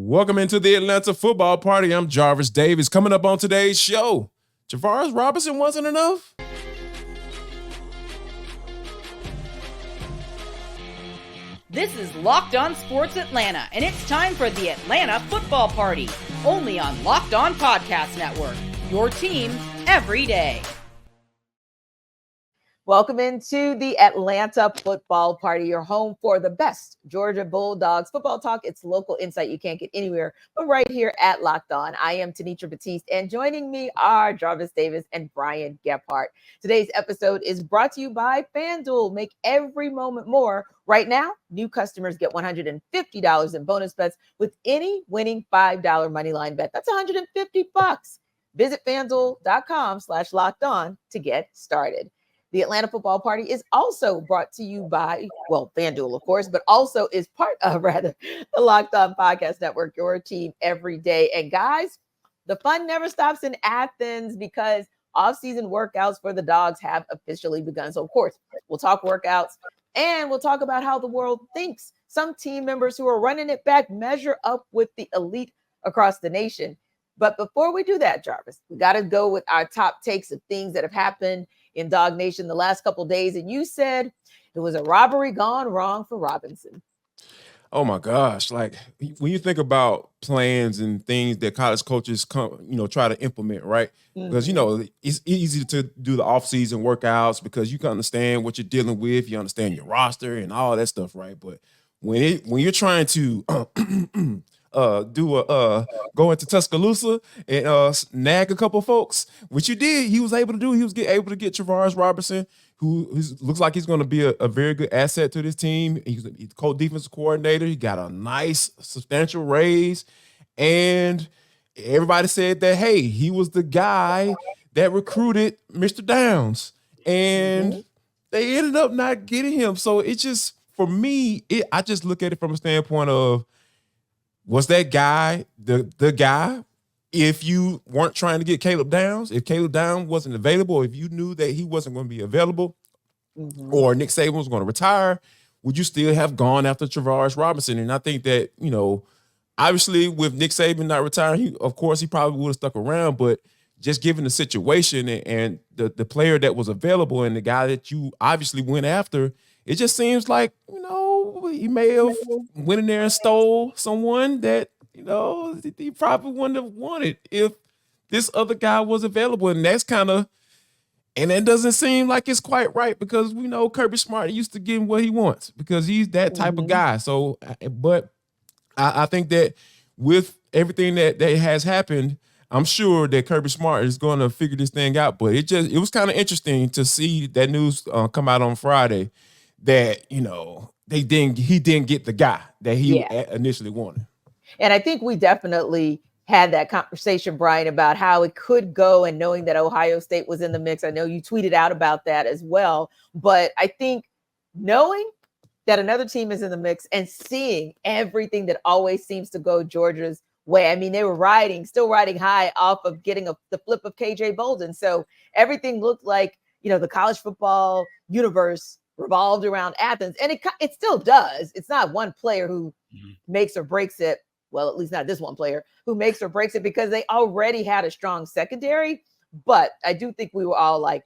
Welcome into the Atlanta football party. I'm Jarvis Davis. Coming up on today's show, Travaris Robinson wasn't enough. This is Locked On Sports Atlanta, and it's time for the Atlanta football party, only on Locked On Podcast Network, your team every day. Welcome into the Atlanta football party, your home for the best Georgia Bulldogs football talk. It's local insight you can't get anywhere but right here at Locked On. I am Tenitra Batiste, and joining me are Jarvis Davis and Brian Gebhardt. Today's episode is brought to you by FanDuel. Make every moment more. Right now, new customers get $150 in bonus bets with any winning $5 moneyline bet. That's $150. Visit FanDuel.com/lockedon to get started. The Atlanta football party is also brought to you by, FanDuel, of course, but also is part of, the Locked On Podcast Network, your team every day. And guys, the fun never stops in Athens because offseason workouts for the Dogs have officially begun. So, of course, we'll talk workouts and we'll talk about how the world thinks some team members who are running it back measure up with the elite across the nation. But before we do that, Jarvis, we got to go with our top takes of things that have happened in Dog Nation the last couple of days. And you said it was a robbery gone wrong for Robinson. Oh my gosh. Like when you think about plans and things that college coaches try to implement, right? Because, it's easy to do the offseason workouts because you can understand what you're dealing with. You understand your roster and all that stuff, right? But when you're trying to go into Tuscaloosa and snag a couple folks, which you did, he was able to do. He was able to get Travaris Robinson, who looks like he's going to be a very good asset to this team. He's co-defensive coordinator. He got a nice, substantial raise. And everybody said that, hey, he was the guy that recruited Mr. Downs. And they ended up not getting him. So it just, for me, I just look at it from a standpoint of, was that guy the guy? If you weren't trying to get Caleb Downs, if Caleb Downs wasn't available, if you knew that he wasn't going to be available, or Nick Saban was going to retire, would you still have gone after Travaris Robinson? And I think that, obviously with Nick Saban not retiring, of course he probably would have stuck around, but just given the situation and the player that was available and the guy that you obviously went after, it just seems like, he may have went in there and stole someone that, he probably wouldn't have wanted if this other guy was available. And that doesn't seem like it's quite right because we know Kirby Smart used to give him what he wants because he's that type of guy. So, but I think that with everything that has happened, I'm sure that Kirby Smart is going to figure this thing out. But it was kind of interesting to see that news come out on Friday that, he didn't get the guy that he initially wanted. And I think we definitely had that conversation, Brian, about how it could go and knowing that Ohio State was in the mix. I know you tweeted out about that as well. But I think knowing that another team is in the mix and seeing everything that always seems to go Georgia's way. I mean, they were still riding high off of getting the flip of KJ Bolden. So everything looked like, the college football universe revolved around Athens. And it still does. It's not one player who makes or breaks it. Well, at least not this one player who makes or breaks it because they already had a strong secondary. But I do think we were all like,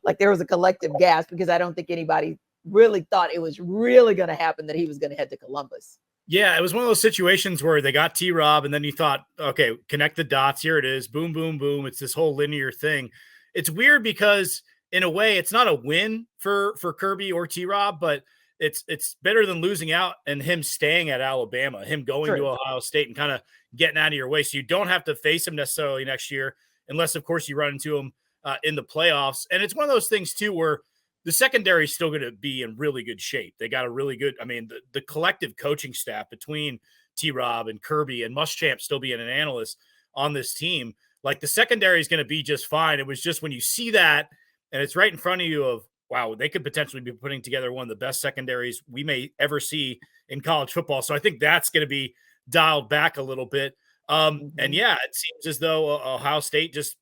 like there was a collective gasp because I don't think anybody really thought it was really going to happen that he was going to head to Columbus. Yeah, it was one of those situations where they got T-Rob and then you thought, okay, connect the dots. Here it is. Boom, boom, boom. It's this whole linear thing. It's weird because in a way, it's not a win for Kirby or T-Rob, but it's better than losing out and him staying at Alabama, him going to Ohio State and kind of getting out of your way. So you don't have to face him necessarily next year, unless, of course, you run into him in the playoffs. And it's one of those things, too, where the secondary is still going to be in really good shape. They got a really good – the collective coaching staff between T-Rob and Kirby and Muschamp still being an analyst on this team, like the secondary is going to be just fine. It was just when you see that – and it's right in front of you of, wow, they could potentially be putting together one of the best secondaries we may ever see in college football. So I think that's going to be dialed back a little bit. And yeah, it seems as though Ohio State just,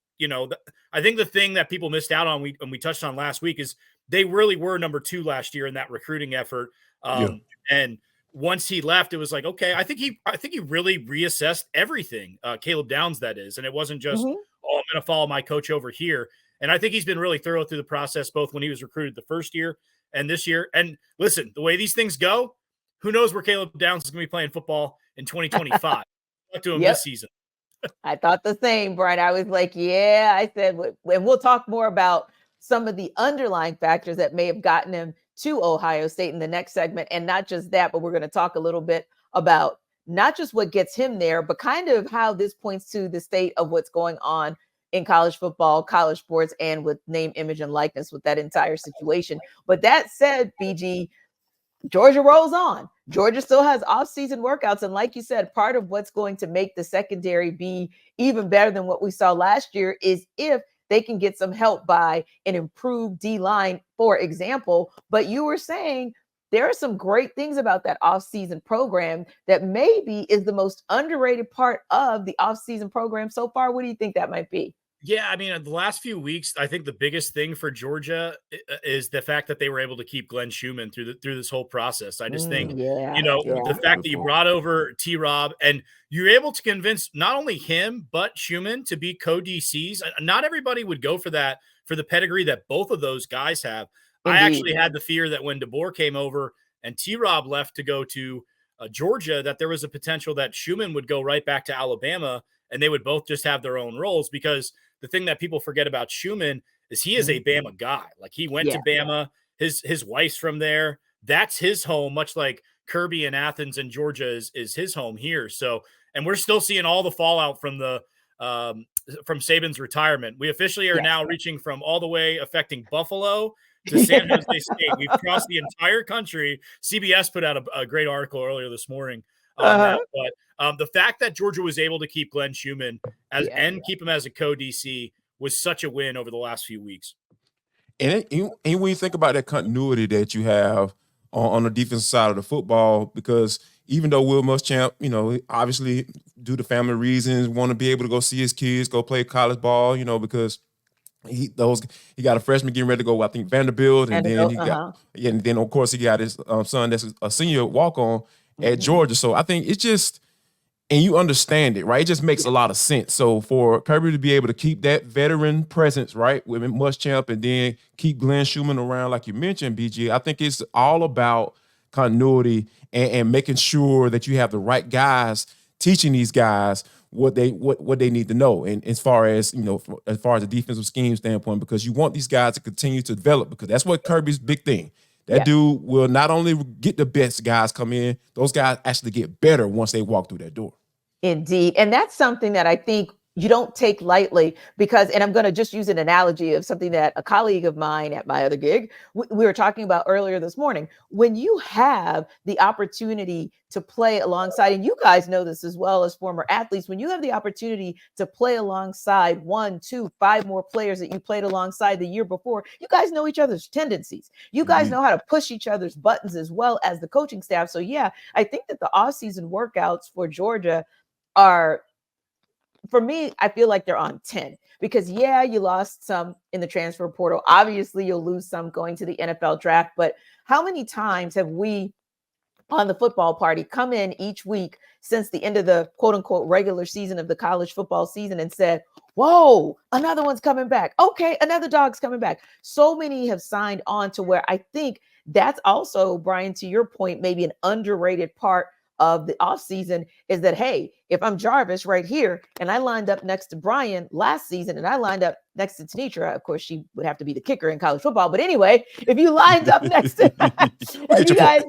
I think the thing that people missed out on, we touched on last week, is they really were number 2 last year in that recruiting effort. And once he left, it was like, okay, I think he really reassessed everything. Caleb Downs, that is. And it wasn't just, I'm going to follow my coach over here. And I think he's been really thorough through the process, both when he was recruited the first year and this year. And listen, the way these things go, who knows where Caleb Downs is going to be playing football in 2025. Talk to him this season. I thought the same, Brian. I was like, yeah, I said, and we'll talk more about some of the underlying factors that may have gotten him to Ohio State in the next segment. And not just that, but we're going to talk a little bit about not just what gets him there, but kind of how this points to the state of what's going on in college football, college sports, and with name, image, and likeness with that entire situation. But that said, BG, Georgia rolls on. Georgia still has off-season workouts. And like you said, part of what's going to make the secondary be even better than what we saw last year is if they can get some help by an improved D-line, for example. But you were saying there are some great things about that off-season program that maybe is the most underrated part of the off-season program so far. What do you think that might be? Yeah, I mean, the last few weeks, I think the biggest thing for Georgia is the fact that they were able to keep Glenn Schumann through this whole process. I just think, the fact that you brought over T-Rob and you're able to convince not only him, but Schumann to be co-DCs. Not everybody would go for that, for the pedigree that both of those guys have. Indeed. I actually had the fear that when DeBoer came over and T-Rob left to go to Georgia, that there was a potential that Schumann would go right back to Alabama and they would both just have their own roles, because the thing that people forget about Schumann is he is a Bama guy. Like, he went to Bama, his wife's from there. That's his home, much like Kirby and Athens and Georgia is his home here. So, and we're still seeing all the fallout from from Saban's retirement. We officially are now reaching from all the way affecting Buffalo to San Jose State. We've crossed the entire country. CBS put out a great article earlier this morning on that. But the fact that Georgia was able to keep Glenn Schumann and keep him as a co-DC was such a win over the last few weeks. And when you think about that continuity that you have on the defensive side of the football, because even though Will Muschamp, obviously due to family reasons, want to be able to go see his kids, go play college ball, because he got a freshman getting ready to go, I think, Vanderbilt, and then of course he got his son that's a senior walk-on at Georgia. So I think it's just, and you understand it, right? It just makes a lot of sense. So for Kirby to be able to keep that veteran presence, right, with Muschamp, and then keep Glenn Schumann around, like you mentioned, BG, I think it's all about continuity and making sure that you have the right guys teaching these guys what they need to know. And as far as the defensive scheme standpoint, because you want these guys to continue to develop, because that's what Kirby's big thing. That dude will not only get the best guys come in, those guys actually get better once they walk through that door. Indeed. And that's something that I think you don't take lightly, because, and I'm going to just use an analogy of something that a colleague of mine at my other gig, we were talking about earlier this morning. When you have the opportunity to play alongside, and you guys know this as well as former athletes, when you have the opportunity to play alongside 1, 2, 5 more players that you played alongside the year before, you guys know each other's tendencies. You guys know how to push each other's buttons as well as the coaching staff. So yeah, I think that the offseason workouts for Georgia are, for me, I feel like they're on 10, because you lost some in the transfer portal. Obviously, you'll lose some going to the NFL draft. But how many times have we on the football party come in each week since the end of the quote unquote regular season of the college football season and said, whoa, another one's coming back. Okay, another dog's coming back. So many have signed on to where I think that's also, Brian, to your point, maybe an underrated part of the offseason is that, hey, if I'm Jarvis right here and I lined up next to Brian last season and I lined up next to Tenitra, of course, she would have to be the kicker in college football. But anyway, if you lined up next to if you guys,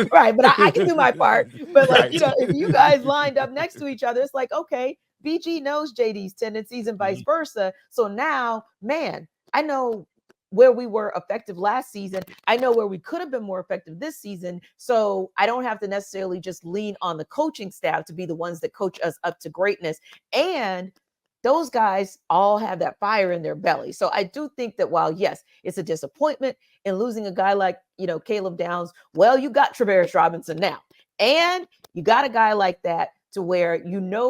right, but I can do my part. But if you guys lined up next to each other, it's like, okay, BG knows JD's tendencies and vice versa. So now, man, I know where we were effective last season. I know where we could have been more effective this season. So I don't have to necessarily just lean on the coaching staff to be the ones that coach us up to greatness. And those guys all have that fire in their belly. So I do think that while, yes, it's a disappointment in losing a guy like, Caleb Downs, well, you got Travaris Robinson now. And you got a guy like that to where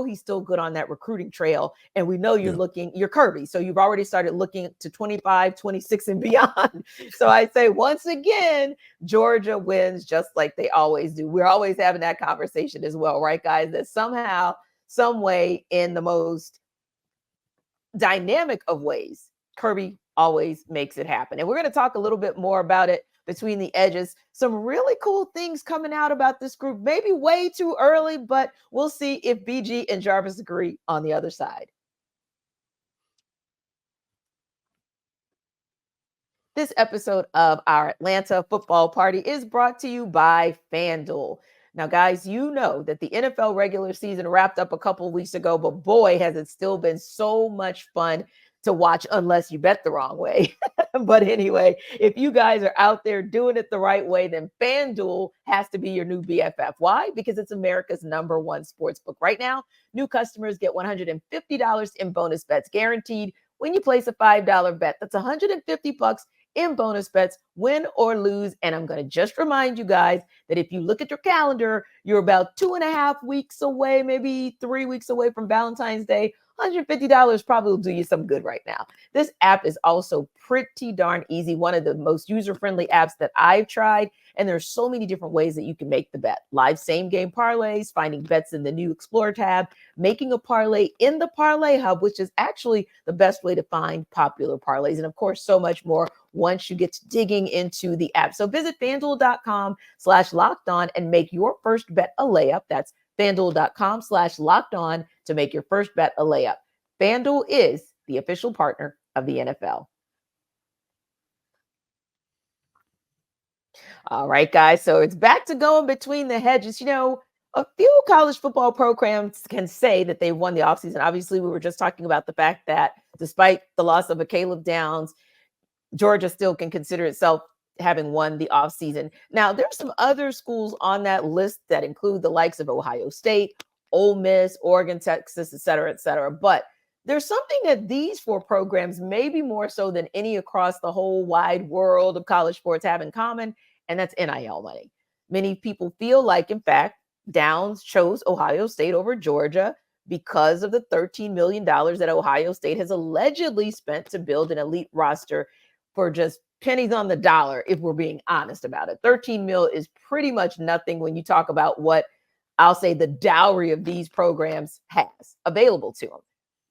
he's still good on that recruiting trail. And we know you're Kirby. So you've already started looking to 25, 26 and beyond. So I say, once again, Georgia wins just like they always do. We're always having that conversation as well, right, guys? That somehow, some way, in the most dynamic of ways, Kirby always makes it happen. And we're going to talk a little bit more about it between the edges. Some really cool things coming out about this group, maybe way too early, but we'll see if BG and Jarvis agree on the other side. This episode of our Atlanta football party is brought to you by FanDuel. Now, guys, you know that the NFL regular season wrapped up a couple of weeks ago, but boy, has it still been so much fun to watch, unless you bet the wrong way. But anyway, if you guys are out there doing it the right way, then FanDuel has to be your new BFF. Why? Because it's America's #1 sportsbook. Right now, new customers get $150 in bonus bets guaranteed when you place a $5 bet. That's $150 in bonus bets, win or lose. And I'm going to just remind you guys that if you look at your calendar, you're about 2.5 weeks away, maybe 3 weeks away from Valentine's Day. $150 probably will do you some good right now. This app is also pretty darn easy. One of the most user-friendly apps that I've tried. And there's so many different ways that you can make the bet. Live same-game parlays, finding bets in the new Explore tab, making a parlay in the Parlay Hub, which is actually the best way to find popular parlays. And of course, so much more once you get to digging into the app. So visit FanDuel.com/lockedon and make your first bet a layup. That's FanDuel.com/lockedon to make your first bet a layup. FanDuel is the official partner of the NFL. All right, guys. So it's back to going between the hedges. A few college football programs can say that they won the offseason. Obviously, we were just talking about the fact that despite the loss of a Caleb Downs, Georgia still can consider itself having won the offseason. Now, there's some other schools on that list that include the likes of Ohio State, Ole Miss, Oregon, Texas, et cetera, et cetera. But there's something that these 4 programs, maybe more so than any across the whole wide world of college sports, have in common, and that's NIL money. Many people feel like, in fact, Downs chose Ohio State over Georgia because of the $13 million that Ohio State has allegedly spent to build an elite roster for just pennies on the dollar, if we're being honest about it. 13 mil is pretty much nothing when you talk about what I'll say the dowry of these programs has available to them.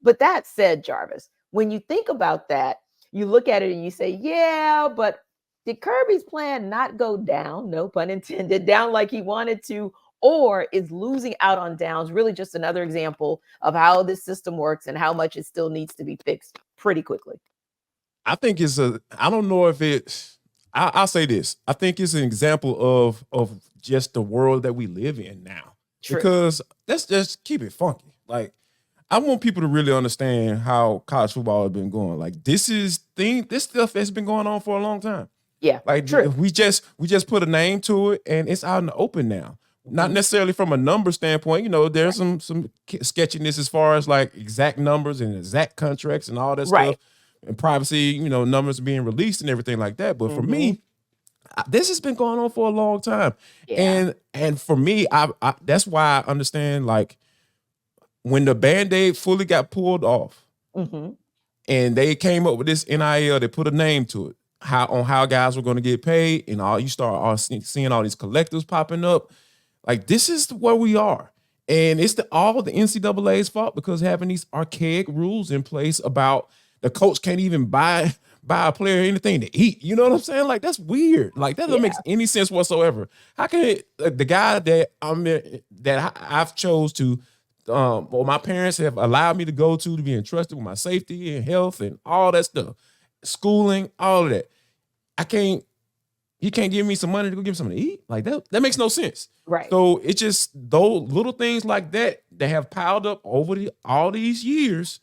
But that said, Jarvis, when you think about that, you look at it and you say, yeah, but did Kirby's plan not go down, no pun intended, down like he wanted to, or is losing out on Downs really just another example of how this system works and how much it still needs to be fixed pretty quickly? I think I don't know if I'll say this. I think it's an example of just the world that we live in now. True. Because let's just keep it funky. Like, I want people to really understand how college football has been going. Like, this stuff has been going on for a long time. Yeah, like true. We just put a name to it, and it's out in the open now. Mm-hmm. Not necessarily from a number standpoint. There's some sketchiness as far as like exact numbers and exact contracts and all that stuff, and privacy. Numbers being released and everything like that. But for me, this has been going on for a long time, and for me, I that's why I understand, like, when the Band-Aid fully got pulled off, and they came up with this NIL, they put a name to it. How guys were going to get paid, and you start seeing all these collectives popping up. Like, this is where we are, and it's all the NCAA's fault, because having these archaic rules in place about the coach can't even buy a player anything to eat. You know what I'm saying? Like, that's weird. Like, that doesn't make any sense whatsoever. How can the guy that I've chose to, or my parents have allowed me to go to be entrusted with my safety and health and all that stuff, schooling, all of that, you can't give me some money to go give me something to eat? Like, that makes no sense. Right. So it's just those little things like that have piled up over all these years,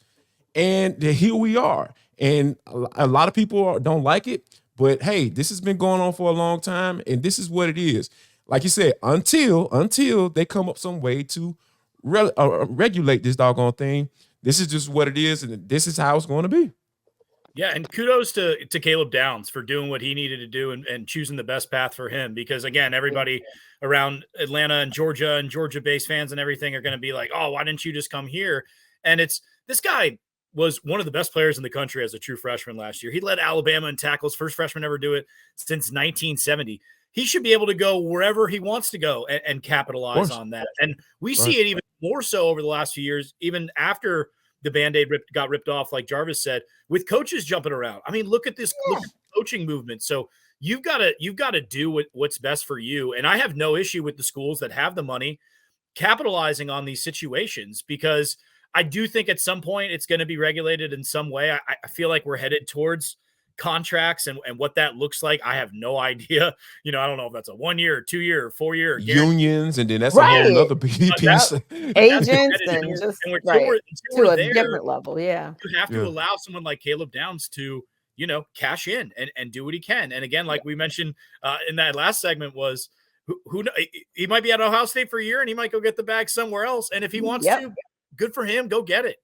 and here we are. And a lot of people don't like it, but hey, this has been going on for a long time, and this is what it is. Like you said, until they come up some way to regulate this doggone thing, this is just what it is, and this is how it's going to be. Yeah, and kudos to Caleb Downs for doing what he needed to do and choosing the best path for him, because, again, everybody around Atlanta and Georgia-based fans and everything are going to be like, oh, why didn't you just come here? And this guy was one of the best players in the country as a true freshman last year. He led Alabama in tackles, first freshman ever do it since 1970. He should be able to go wherever he wants to go and capitalize on that. And we see it even more so over the last few years, even after the Band-Aid got ripped off, like Jarvis said, with coaches jumping around. I mean, look at this look at the coaching movement. So you've got to do what's best for you. And I have no issue with the schools that have the money capitalizing on these situations, because I do think at some point it's going to be regulated in some way. I feel like we're headed towards contracts and what that looks like. I have no idea. I don't know if that's a 1 year or 2 year or 4 year unions, and then that's a whole other piece. Agents and just to a different level. Yeah, you have to allow someone like Caleb Downs to cash in and do what he can. And again, like we mentioned in that last segment, was who he might be at Ohio State for a year and he might go get the bag somewhere else. And if he wants to, good for him. Go get it.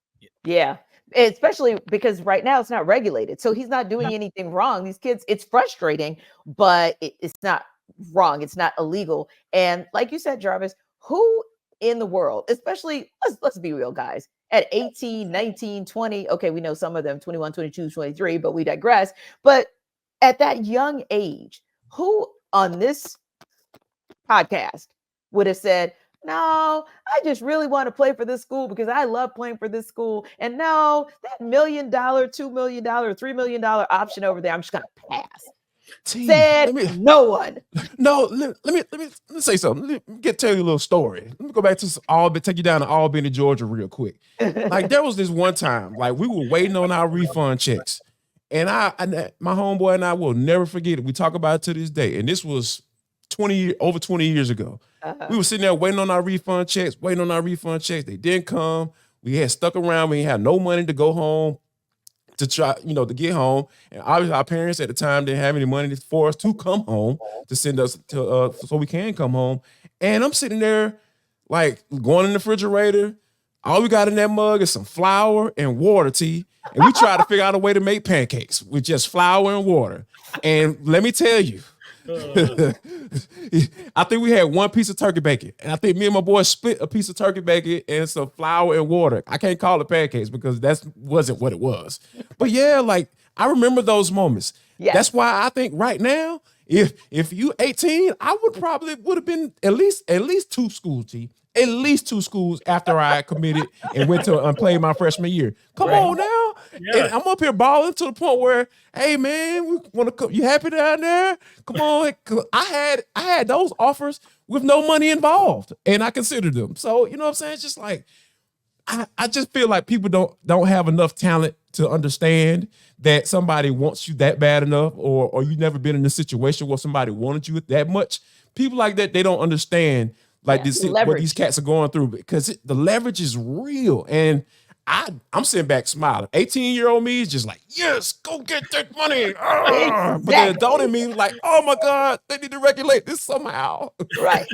Yeah. Especially because right now it's not regulated. So he's not doing anything wrong. These kids, it's frustrating, but it's not wrong. It's not illegal. And like you said, Jarvis, who in the world, especially, let's be real, guys, at 18, 19, 20, okay, we know some of them 21, 22, 23, but we digress. But at that young age, who on this podcast would have said, no, I just really want to play for this school because I love playing for this school. And no, that $1 million, $2 million, $3 million option over there, I'm just going to pass. No one. No, let me say something. Let me tell you a little story. Let me go back to take you down to Albany, Georgia real quick. Like there was this one time, like we were waiting on our refund checks. And my homeboy and I will never forget it. We talk about it to this day. And this was over 20 years ago. We were sitting there waiting on our refund checks. They didn't come. We had stuck around. We had no money to go home to try, to get home. And obviously our parents at the time didn't have any money for us to come home, to send us to so we can come home. And I'm sitting there like going in the refrigerator. All we got in that mug is some flour and water tea. And we try to figure out a way to make pancakes with just flour and water. And let me tell you, I think we had one piece of turkey bacon, and I think me and my boy split a piece of turkey bacon and some flour and water. I can't call it pancakes because that wasn't what it was. But yeah, like I remember those moments. Yes. That's why I think right now, if you 18, I would have been at least two schools, G. At least two schools after I committed and went to play my freshman year. Come on now. Yeah. And I'm up here balling to the point where, hey man, we want to come. You happy down there? Come on. I had those offers with no money involved, and I considered them. So you know what I'm saying? It's just like I just feel like people don't have enough talent to understand that somebody wants you that bad enough, or you never been in a situation where somebody wanted you that much. People like that, they don't understand. Like what these cats are going through, because the leverage is real. And I'm sitting back smiling. 18-year-old me is just like, yes, go get that money. Exactly. But the adult in me was like, oh my God, they need to regulate this somehow. Right.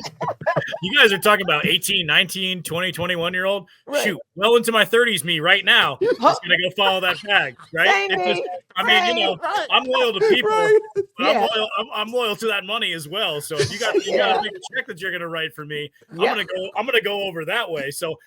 You guys are talking about 18, 19, 20, 21-year-old. Right. Shoot, well into my 30s me right now. Just going to go follow that bag, right? I'm loyal to people. Right. Yeah. I'm loyal to that money as well. So if you got to make a check that you're going to write for me, I'm going to go over that way. So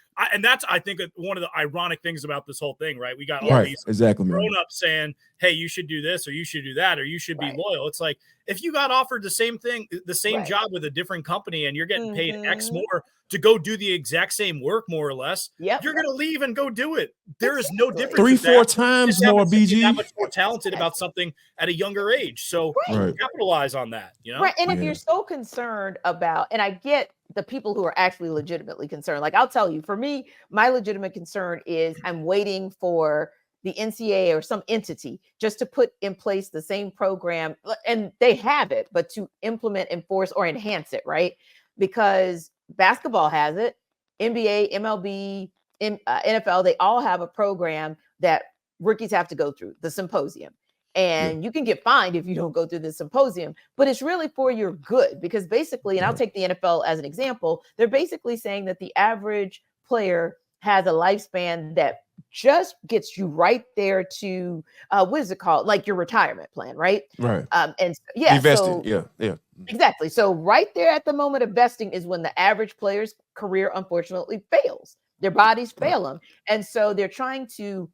that's, I think, one of the ironic things about this whole thing, right? We got all these grown-ups saying, hey, you should do this, or you should do that, or you should be loyal. It's like, if you got offered the same thing, the same job with a different company, and you're getting paid X more to go do the exact same work, more or less, you're going to leave and go do it. There is no difference. 3-4 times more, BG. That much more talented about something at a younger age. So capitalize on that, Right. And if you're so concerned about, and I get the people who are actually legitimately concerned, like I'll tell you, for me, my legitimate concern is I'm waiting for the NCAA or some entity just to put in place the same program, and they have it, but to implement, enforce, or enhance it, right? Because basketball has it, NBA, MLB, NFL, they all have a program that rookies have to go through, the symposium. And you can get fined if you don't go through the symposium, but it's really for your good, because basically, and I'll take the NFL as an example, they're basically saying that the average player has a lifespan that just gets you right there to what is it called? Like your retirement plan, right? Right. And invested. So, yeah. Exactly. So right there at the moment of vesting is when the average player's career unfortunately fails. Their bodies fail them. And so they're trying to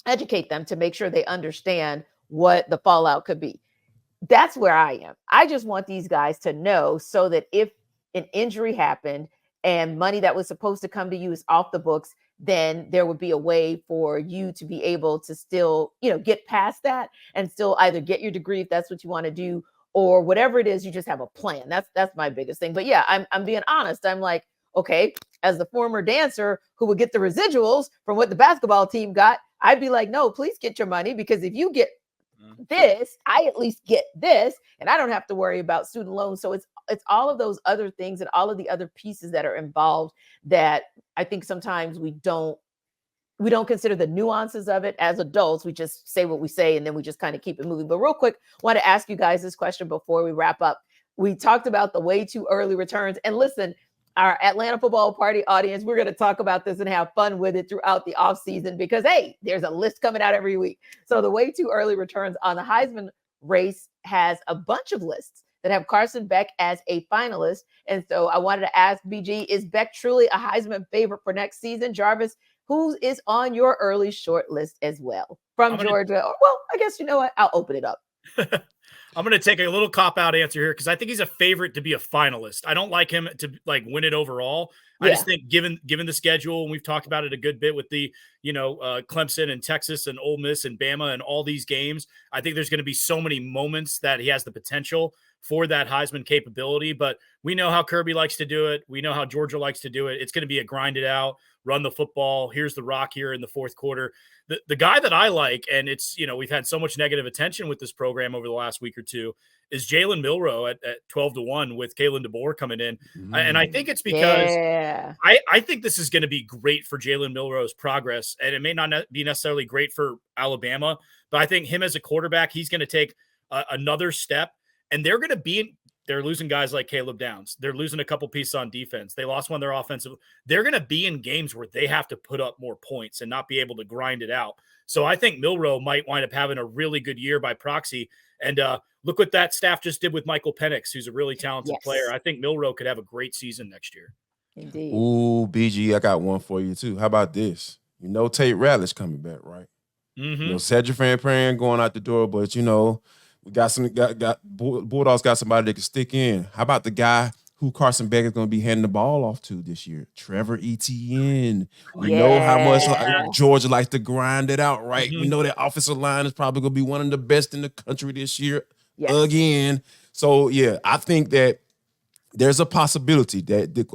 educate them to make sure they understand what the fallout could be. That's where I am. I just want these guys to know so that if an injury happened and money that was supposed to come to you is off the books, then there would be a way for you to be able to still, get past that and still either get your degree if that's what you want to do, or whatever it is, you just have a plan. That's my biggest thing. But yeah, I'm being honest. I'm like, okay, as the former dancer who would get the residuals from what the basketball team got, I'd be like, no, please get your money, because if you get this, I at least get this, and I don't have to worry about student loans. So it's all of those other things and all of the other pieces that are involved that I think sometimes we don't consider the nuances of it as adults. We just say what we say and then we just kind of keep it moving. But real quick, I want to ask you guys this question before we wrap up. We talked about the way too early returns, and listen, our Atlanta Football Party audience, we're going to talk about this and have fun with it throughout the offseason because, hey, there's a list coming out every week. So the way too early returns on the Heisman race has a bunch of lists that have Carson Beck as a finalist. And so I wanted to ask BG, is Beck truly a Heisman favorite for next season? Jarvis, who is on your early short list as well from Georgia? Well, I guess you know what? I'll open it up. I'm going to take a little cop-out answer here because I think he's a favorite to be a finalist. I don't like him to win it overall. Yeah. I just think given the schedule, and we've talked about it a good bit with the, Clemson and Texas and Ole Miss and Bama and all these games, I think there's going to be so many moments that he has the potential for that Heisman capability. But we know how Kirby likes to do it. We know how Georgia likes to do it. It's going to be a grind it out, run the football. Here's the rock here in the fourth quarter. The guy that I like, and it's, we've had so much negative attention with this program over the last week or two, is Jalen Milroe at 12-1 with Kalen DeBoer coming in. And I think it's because I think this is going to be great for Jalen Milroe's progress. And it may not be necessarily great for Alabama, but I think him as a quarterback, he's going to take another step. And they're going to be they're losing guys like Caleb Downs. They're losing a couple pieces on defense. They lost one of their offensive. They're going to be in games where they have to put up more points and not be able to grind it out. So I think Milroe might wind up having a really good year by proxy. And look what that staff just did with Michael Penix, who's a really talented player. I think Milroe could have a great season next year. Indeed. Ooh, BG, I got one for you too. How about this? Tate Ratledge coming back, right? Mm-hmm. Cedric Van Pran going out the door, but we got Bulldogs got somebody that can stick in. How about the guy who Carson Beck is going to be handing the ball off to this year? Trevor Etienne. We know how much Georgia likes to grind it out, right? Mm-hmm. We know that offensive line is probably going to be one of the best in the country this year again. So, yeah, I think that there's a possibility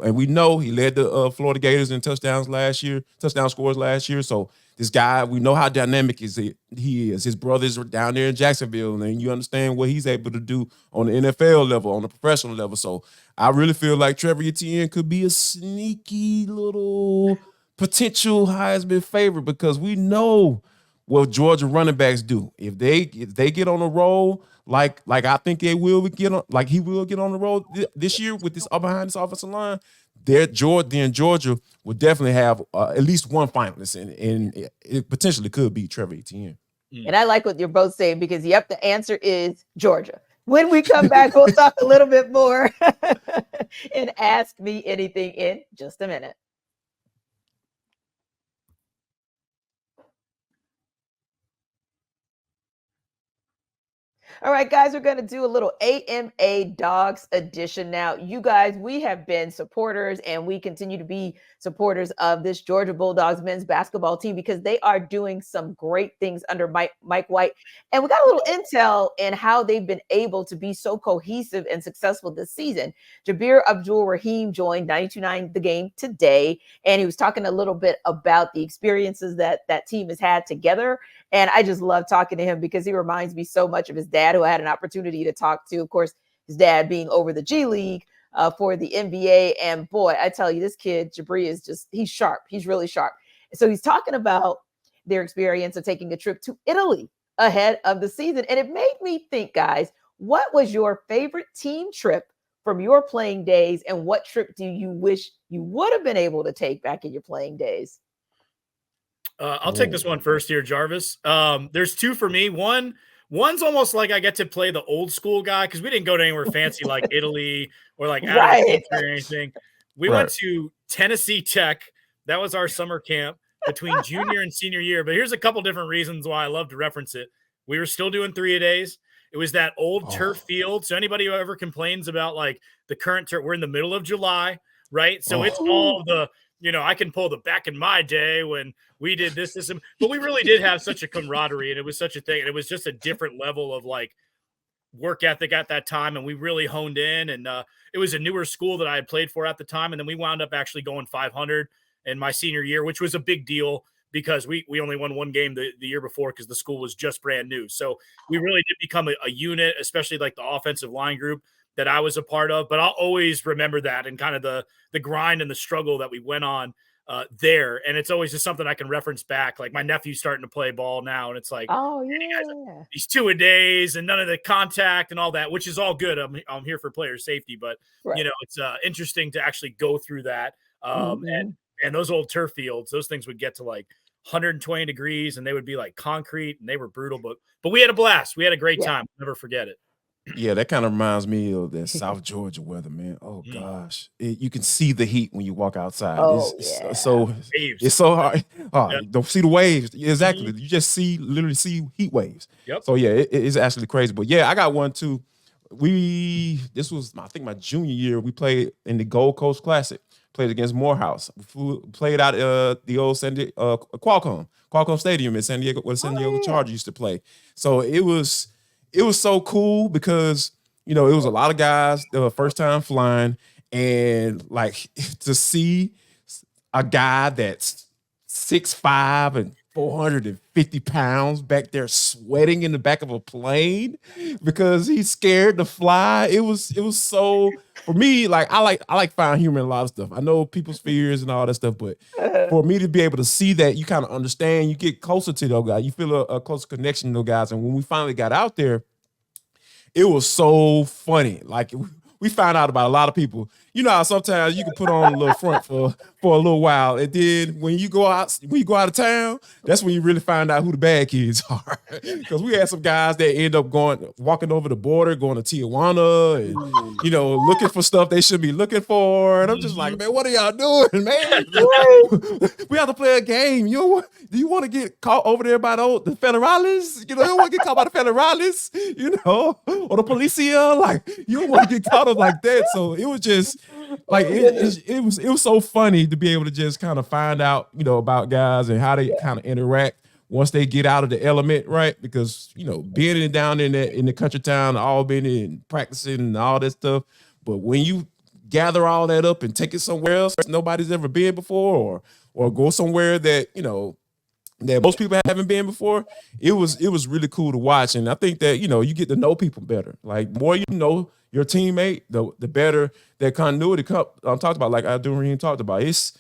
and we know he led the Florida Gators in touchdown scores last year. So this guy, we know how dynamic he is. His brothers are down there in Jacksonville, and you understand what he's able to do on the NFL level, on the professional level. So I really feel like Trevor Etienne could be a sneaky little potential Heisman favorite because we know what Georgia running backs do. If they get on a roll, like I think they will get on, like he will get on the road this year with this behind this offensive line, Georgia will definitely have at least one finalist, and it potentially could be Trevor Etienne. And I like what you're both saying because, the answer is Georgia. When we come back, we'll talk a little bit more and Ask Me Anything in just a minute. All right, guys, we're going to do a little AMA Dogs edition now. You guys, we have been supporters and we continue to be supporters of this Georgia Bulldogs men's basketball team because they are doing some great things under Mike White. And we got a little intel in how they've been able to be so cohesive and successful this season. Jabir Abdul-Rahim joined 92.9 The Game today, and he was talking a little bit about the experiences that team has had together. And I just love talking to him because he reminds me so much of his dad, who I had an opportunity to talk to. Of course, his dad being over the G League for the NBA. And boy, I tell you, this kid, Jabri, he's sharp. He's really sharp. So he's talking about their experience of taking a trip to Italy ahead of the season. And it made me think, guys, what was your favorite team trip from your playing days? And what trip do you wish you would have been able to take back in your playing days? I'll take this one first here, Jarvis. There's two for me. One One's almost like I get to play the old school guy because we didn't go to anywhere fancy like Italy or like out of the country or anything. We went to Tennessee Tech. That was our summer camp between junior and senior year. But here's a couple different reasons why I love to reference it. We were still doing 3-a-days. It was that old turf field. So anybody who ever complains about like the current turf, we're in the middle of July, right? So it's all the, I can pull the back in my day when we did this, but we really did have such a camaraderie, and it was such a thing. And it was just a different level of like work ethic at that time. And we really honed in, and it was a newer school that I had played for at the time. And then we wound up actually going 500 in my senior year, which was a big deal because we only won one game the year before because the school was just brand new. So we really did become a unit, especially like the offensive line group that I was a part of. But I'll always remember that and kind of the grind and the struggle that we went on there. And it's always just something I can reference back. Like my nephew's starting to play ball now, and it's like, these 2-a-days and none of the contact and all that, which is all good. I'm here for player safety, but it's interesting to actually go through that. And those old turf fields, those things would get to like 120 degrees and they would be like concrete and they were brutal, but we had a blast. We had a great time. Never forget it. Yeah, that kind of reminds me of that South Georgia weather, man. Oh gosh, you can see the heat when you walk outside. It's so hard. Don't see the waves. Exactly. You just literally see heat waves. Yep. So yeah, it's actually crazy. But yeah, I got one too. This was I think my junior year. We played in the Gold Coast Classic. Played against Morehouse. Played out the old Qualcomm Stadium in San Diego, where the San Diego Chargers used to play. So it was so cool because it was a lot of guys that were first time flying, and like to see a guy that's 6'5" and 450 pounds back there sweating in the back of a plane because he's scared to fly. It was so, for me, like I like finding humor in a lot of stuff. I know people's fears and all that stuff, but for me to be able to see that, you kind of understand, you get closer to those guys, you feel a closer connection to those guys. And when we finally got out there, it was so funny. Like we found out about a lot of people. You know how sometimes you can put on a little front for a little while, and then when you go out of town, that's when you really find out who the bad kids are. Because we had some guys that end up walking over the border, going to Tijuana, and looking for stuff they shouldn't be looking for. And I'm just like, man, what are y'all doing, man? We have to play a game. Do you want to get caught over there by the federales? You don't want to get caught by the federales, or the policia. Like you don't want to get caught up like that. So it was just like it was so funny to be able to just kind of find out about guys and how they kind of interact once they get out of the element, right? Because being down in the country town, all been in practicing and all that stuff, but when you gather all that up and take it somewhere else nobody's ever been before, or go somewhere that that most people haven't been before, it was really cool to watch. And I think that you get to know people better. Like more you know your teammate, the better that continuity I'm talked about, like Adurian talked about. It's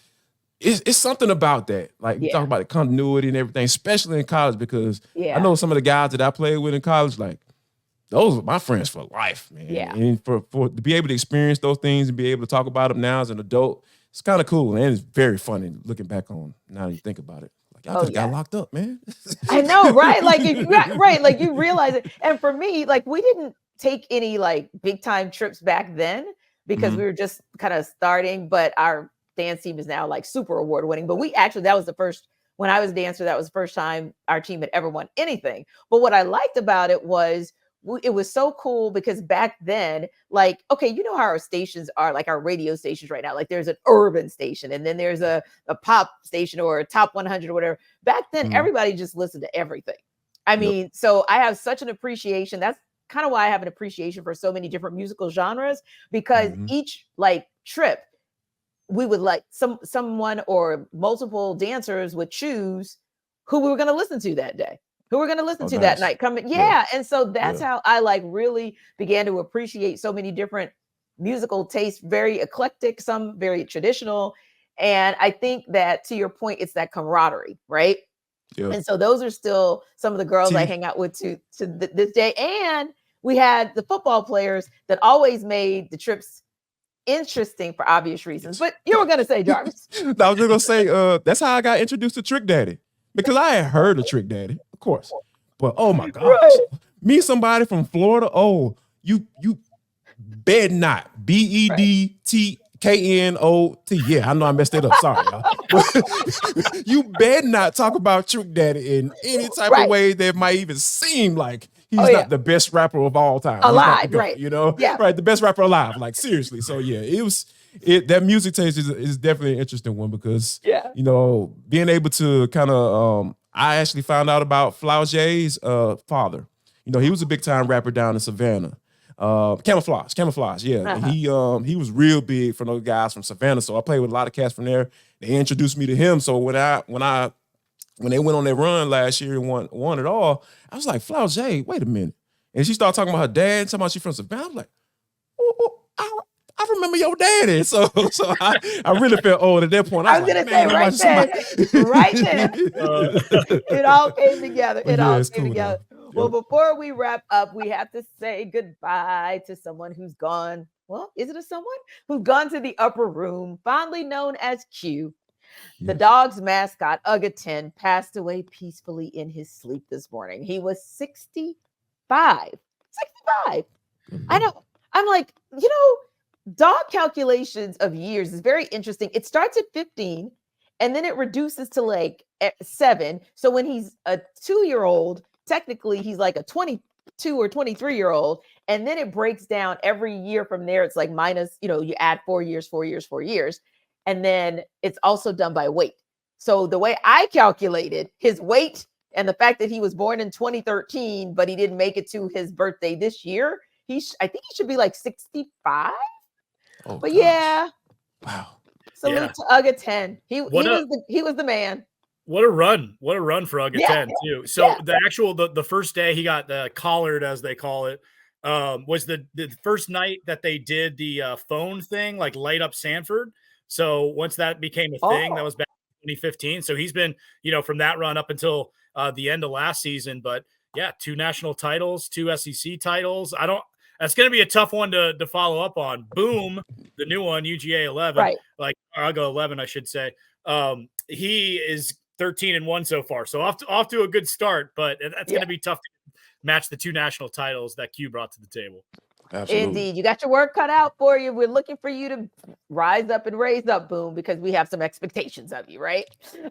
something about that. Like you talk about the continuity and everything, especially in college, because I know some of the guys that I played with in college, like those are my friends for life, man. Yeah. And for to be able to experience those things and be able to talk about them now as an adult, it's kind of cool. And it's very funny looking back on now that you think about it. Like I just got locked up, man. I know, right? Like like you realize it. And for me, like we didn't take any like big time trips back then because we were just kind of starting, but our dance team is now like super award winning. But that was the first, when I was a dancer, that was the first time our team had ever won anything. But what I liked about it was it was so cool because back then, like, okay, you know how our stations are, like our radio stations right now, like there's an urban station and then there's a pop station or a top 100 or whatever. Back then, everybody just listened to everything. I mean, so I have such an appreciation. That's kind of why I have an appreciation for so many different musical genres, because each like trip, we would like someone or multiple dancers would choose who we were going to listen to that day, who we're going to listen to that night coming. And so that's how I like really began to appreciate so many different musical tastes, very eclectic, some very traditional. And I think that, to your point, it's that camaraderie, right? Yeah. And so those are still some of the girls I hang out with to this day. And we had the football players that always made the trips interesting for obvious reasons. But you were going to say, Jarvis. I was just going to say, that's how I got introduced to Trick Daddy. Because I had heard of Trick Daddy, of course. But oh my gosh, meet somebody from Florida. Oh, you bed not BEDTKNOT. Yeah, I know I messed it up. Sorry, y'all. You better not talk about Trick Daddy in any type of way that might even seem like he's not the best rapper of all time. Alive, GOAT, right? You know, Yeah, right. The best rapper alive. Like seriously. So yeah, that music taste is definitely an interesting one because you know, being able to kind of I actually found out about Flaujae's father. You know, he was a big time rapper down in Savannah. Camouflage, yeah. And he was real big for those guys from Savannah. So I played with a lot of cats from there. They introduced me to him. So when they went on their run last year and won it all, I was like, Flaujae, wait a minute. And she started talking about her dad, talking about she's from Savannah. I was like, I remember your daddy. So I really felt old at that point. I was gonna say right there. It all came together. It all came together. Well, before we wrap up, we have to say goodbye to someone who's gone. Well, is it someone who's gone to the upper room, fondly known as Q? The Dogs mascot, Ugga 10, passed away peacefully in his sleep this morning. He was 65. 65. I know. I'm like, you know, dog calculations of years is very interesting. It starts at 15 and then it reduces to like 7. So when he's a 2-year-old, technically he's like a 22 or 23-year-old. And then it breaks down every year from there. It's like minus, you know, you add 4 years, 4 years, 4 years. And then it's also done by weight. So the way I calculated his weight and the fact that he was born in 2013, but he didn't make it to his birthday this year, I think he should be like 65. Oh, but gosh. Wow. Salute to Ugga 10. He was the man. What a run for Ugga 10 too. So the first day he got collared, as they call it, was the first night that they did the phone thing, like light up Sanford. So once that became a thing, that was back in 2015. So he's been, you know, from that run up until the end of last season. But yeah, 2 national titles, 2 SEC titles. That's going to be a tough one to follow up on. Boom, the new one, UGA 11, right? Like Ugga 11, I should say. He is 13-1 so far, so off to a good start. But that's going to be tough to match the 2 national titles that Q brought to the table. Absolutely. Indeed. You got your work cut out for you. We're looking for you to rise up and raise up, Boom, because we have some expectations of you, right?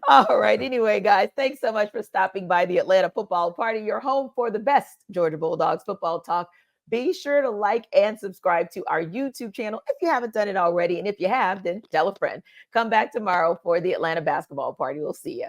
All right. Anyway, guys, thanks so much for stopping by the Atlanta Football Party, your home for the best Georgia Bulldogs football talk. Be sure to like and subscribe to our YouTube channel if you haven't done it already. And if you have, then tell a friend. Come back tomorrow for the Atlanta Basketball Party. We'll see you.